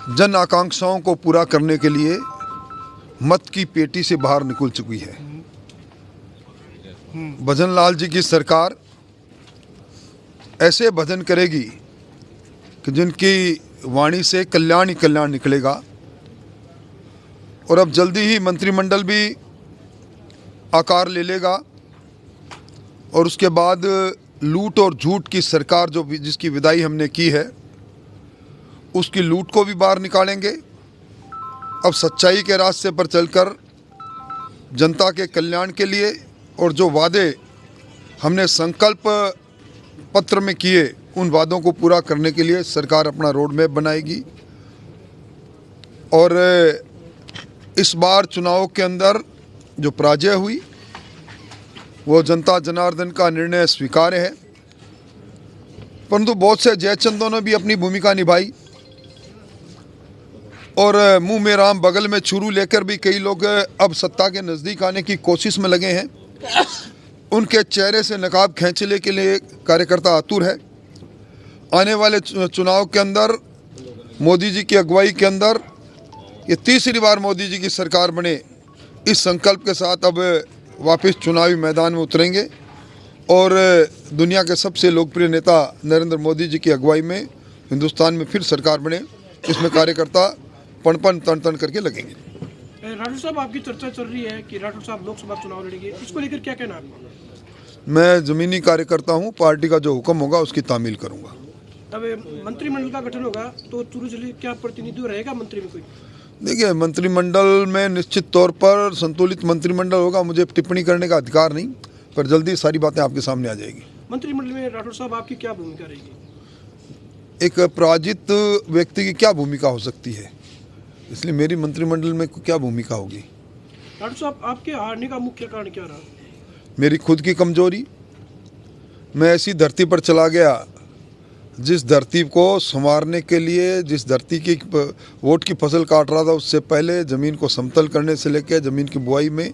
जन आकांक्षाओं को पूरा करने के लिए मत की पेटी से बाहर निकल चुकी है। भजन लाल जी की सरकार ऐसे भजन करेगी कि जिनकी वाणी से कल्याण ही कल्याण निकलेगा। और अब जल्दी ही मंत्रिमंडल भी आकार ले लेगा और उसके बाद लूट और झूठ की सरकार जो जिसकी विदाई हमने की है उसकी लूट को भी बाहर निकालेंगे। अब सच्चाई के रास्ते पर चलकर जनता के कल्याण के लिए और जो वादे हमने संकल्प पत्र में किए उन वादों को पूरा करने के लिए सरकार अपना रोड मैप बनाएगी। और इस बार चुनाव के अंदर जो पराजय हुई वो जनता जनार्दन का निर्णय स्वीकार्य है, परंतु बहुत से जयचंदों ने भी अपनी भूमिका निभाई और मुंह में राम बगल में छुरू लेकर भी कई लोग अब सत्ता के नज़दीक आने की कोशिश में लगे हैं। उनके चेहरे से नकाब खींचने के लिए कार्यकर्ता आतुर है। आने वाले चुनाव के अंदर मोदी जी की अगुवाई के अंदर ये तीसरी बार मोदी जी की सरकार बने, इस संकल्प के साथ अब वापस चुनावी मैदान में उतरेंगे और दुनिया के सबसे लोकप्रिय नेता नरेंद्र मोदी जी की अगुवाई में हिंदुस्तान में फिर सरकार बने। इसमें कार्यकर्ता पन तन तन करके लगेंगे। राठौर साहब, आपकी चर्चा चल रही है कि राठौर साहब लोकसभा चुनाव लड़ेंगे, इसको लेकर क्या कहना आपका? मैं ज़मीनी कार्यकर्ता हूँ, पार्टी का जो हुक्म होगा उसकी तामील करूँगा। अब मंत्रिमंडल का गठन होगा तो चूरू जिले क्या प्रतिनिधि रहेगा मंत्री में कोई? देखिए, मंत्रिमंडल में निश्चित तौर पर संतुलित मंत्रिमंडल होगा, मुझे टिप्पणी करने का अधिकार नहीं, पर जल्दी सारी बातें आपके सामने आ जाएगी। मंत्रिमंडल में राठौर साहब आपकी क्या भूमिका रहेगी? एक पराजित व्यक्ति की क्या भूमिका हो सकती है, इसलिए मेरी मंत्रिमंडल में क्या भूमिका होगी। राठौर साहब, आपके हारने का मुख्य कारण क्या रहा? मेरी खुद की कमजोरी। मैं ऐसी धरती पर चला गया जिस धरती को संवारने के लिए, जिस धरती की वोट की फसल काट रहा था उससे पहले ज़मीन को समतल करने से लेकर ज़मीन की बुआई में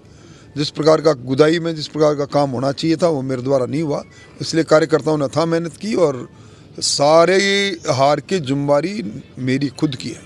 जिस प्रकार का गुदाई में जिस प्रकार का काम होना चाहिए था वो मेरे द्वारा नहीं हुआ। इसलिए कार्यकर्ताओं ने अथाह मेहनत की और सारे हार की जिम्मेदारी मेरी खुद की है।